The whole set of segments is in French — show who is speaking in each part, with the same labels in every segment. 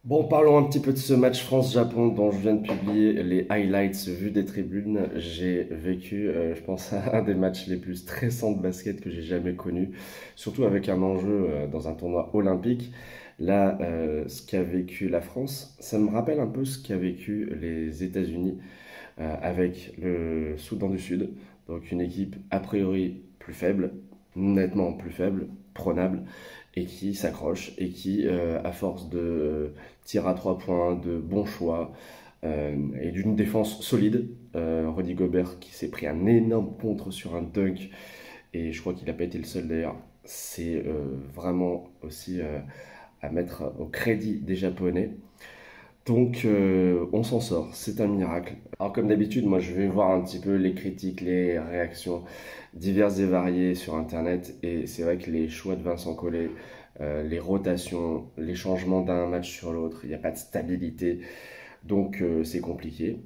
Speaker 1: Bon, parlons un petit peu de ce match France-Japon dont je viens de publier les highlights vus des tribunes. J'ai vécu, je pense, un des matchs les plus stressants de basket que j'ai jamais connu, surtout avec un enjeu dans un tournoi olympique. Là, ce qu'a vécu la France, ça me rappelle un peu ce qu'a vécu les États-Unis avec le Soudan du Sud. Donc une équipe a priori plus faible, nettement plus faible, prenable, et qui s'accroche et qui, à force de tirs à 3 points, de bons choix et d'une défense solide, Rudy Gobert qui s'est pris un énorme contre sur un dunk, et je crois qu'il n'a pas été le seul d'ailleurs, c'est vraiment aussi à mettre au crédit des Japonais. Donc on s'en sort, c'est un miracle. Alors comme d'habitude, moi je vais voir un petit peu les critiques, les réactions diverses et variées sur Internet, et c'est vrai que les choix de Vincent Collet, les rotations, les changements d'un match sur l'autre, il n'y a pas de stabilité, donc c'est compliqué.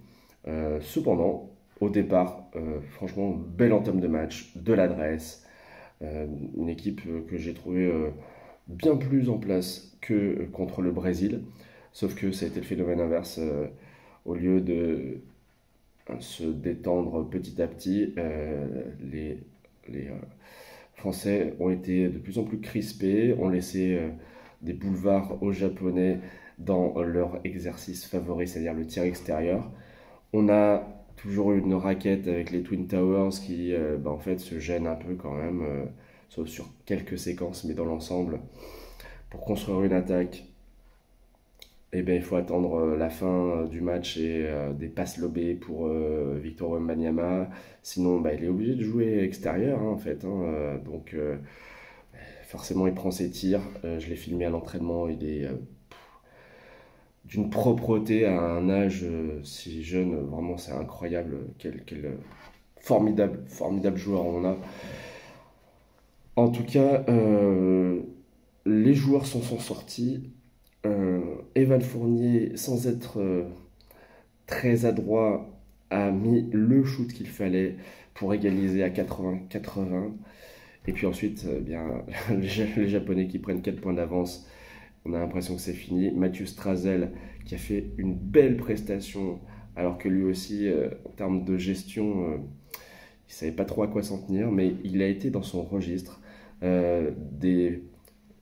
Speaker 1: Cependant, au départ, franchement, bel entame de match, de l'adresse, une équipe que j'ai trouvée bien plus en place que contre le Brésil. Sauf que ça a été le phénomène inverse. Au lieu de se détendre petit à petit, les Français ont été de plus en plus crispés, ont laissé des boulevards aux Japonais dans leur exercice favori, c'est-à-dire le tir extérieur. On a toujours eu une raquette avec les Twin Towers qui en fait se gênent un peu quand même, sauf sur quelques séquences, mais dans l'ensemble, pour construire une attaque, eh bien, il faut attendre la fin du match et des passes lobées pour Victor Wembanyama. Sinon, bah, il est obligé de jouer extérieur, hein, en fait, hein. Donc, forcément, il prend ses tirs. Je l'ai filmé à l'entraînement. Il est d'une propreté à un âge si jeune. Vraiment, c'est incroyable. Quel formidable, formidable joueur on a. En tout cas, les joueurs s'en sont sortis. Evan Fournier, sans être très adroit, a mis le shoot qu'il fallait pour égaliser à 80-80. Et puis ensuite, bien, les Japonais qui prennent 4 points d'avance, on a l'impression que c'est fini. Mathieu Strazel qui a fait une belle prestation, alors que lui aussi, en termes de gestion, il savait pas trop à quoi s'en tenir, mais il a été dans son registre. Des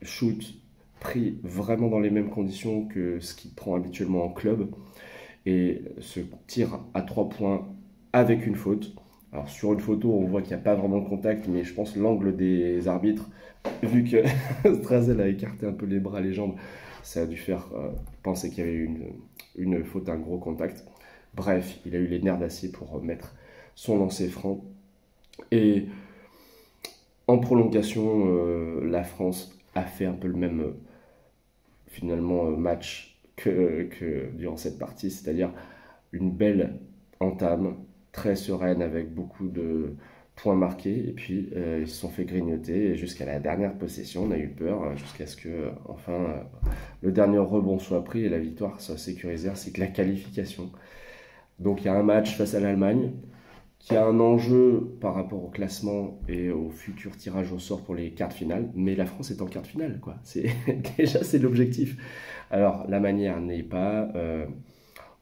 Speaker 1: shoots pris vraiment dans les mêmes conditions que ce qu'il prend habituellement en club, et se tire à 3 points avec une faute. Alors sur une photo, on voit qu'il n'y a pas vraiment de contact, mais je pense l'angle des arbitres, vu que Strazel a écarté un peu les bras, les jambes, ça a dû faire penser qu'il y avait eu une faute, un gros contact. Bref, il a eu les nerfs d'acier pour mettre son lancer franc. Et en prolongation, la France a fait un peu le même finalement match que durant cette partie, c'est-à-dire une belle entame, très sereine, avec beaucoup de points marqués, et puis ils se sont fait grignoter, et jusqu'à la dernière possession, on a eu peur, jusqu'à ce que enfin le dernier rebond soit pris et la victoire soit sécurisée, ainsi que la qualification. Donc il y a un match face à l'Allemagne, qui a un enjeu par rapport au classement et au futur tirage au sort pour les quarts de finale, mais la France est en quart de finale, quoi. C'est déjà c'est l'objectif. Alors la manière n'est pas,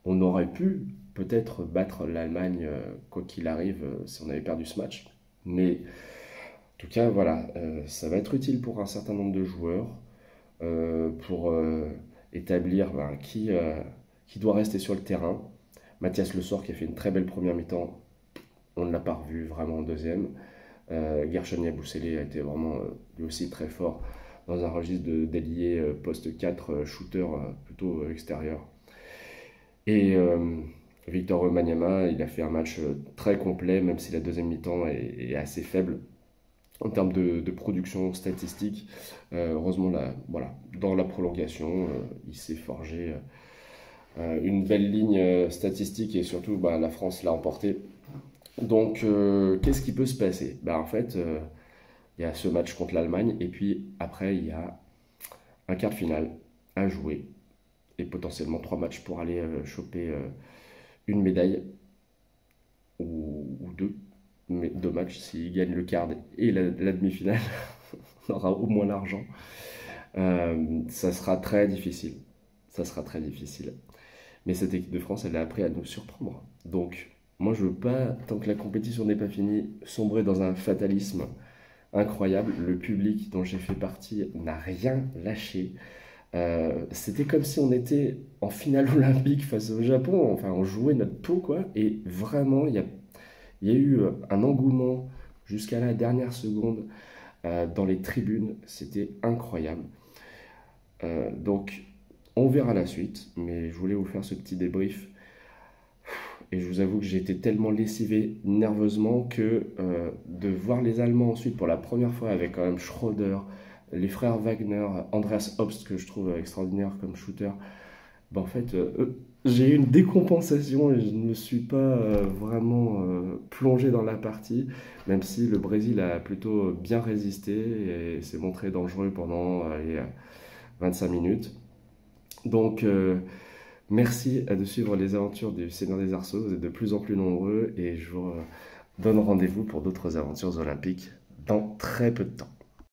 Speaker 1: on aurait pu peut-être battre l'Allemagne quoi qu'il arrive si on avait perdu ce match, mais en tout cas voilà, ça va être utile pour un certain nombre de joueurs pour établir qui doit rester sur le terrain. Mathias Le Sort qui a fait une très belle première mi-temps, on ne l'a pas revu vraiment en deuxième. Gershon Yabusele a été vraiment lui aussi très fort dans un registre d'ailier poste 4, shooter plutôt extérieur. Et Victor Wembanyama, il a fait un match très complet, même si la deuxième mi-temps est assez faible en termes de production statistique. Heureusement, voilà, dans la prolongation, il s'est forgé une belle ligne statistique, et surtout la France l'a emporté. Donc, qu'est-ce qui peut se passer? En fait, il y a ce match contre l'Allemagne, et puis après, il y a un quart de finale à jouer, et potentiellement 3 matchs pour aller choper une médaille, ou deux, mais 2 matchs s'il gagne le quart et la demi-finale, on aura au moins l'argent. Ça sera très difficile. ça sera très difficile. Mais cette équipe de France, elle a appris à nous surprendre. Donc, moi, je veux pas, tant que la compétition n'est pas finie, sombrer dans un fatalisme incroyable. Le public dont j'ai fait partie n'a rien lâché. C'était comme si on était en finale olympique face au Japon. Enfin, on jouait notre peau, quoi. Et vraiment, il y a eu un engouement jusqu'à la dernière seconde dans les tribunes. C'était incroyable. Donc, on verra la suite. Mais je voulais vous faire ce petit débrief. Et je vous avoue que j'ai été tellement lessivé nerveusement que de voir les Allemands ensuite pour la première fois avec quand même Schröder, les frères Wagner, Andreas Obst que je trouve extraordinaire comme shooter, ben en fait j'ai eu une décompensation et je ne me suis pas vraiment plongé dans la partie, même si le Brésil a plutôt bien résisté et s'est montré dangereux pendant les 25 minutes. Donc merci de suivre les aventures du Seigneur des Arceaux, vous êtes de plus en plus nombreux et je vous donne rendez-vous pour d'autres aventures olympiques dans très peu de temps.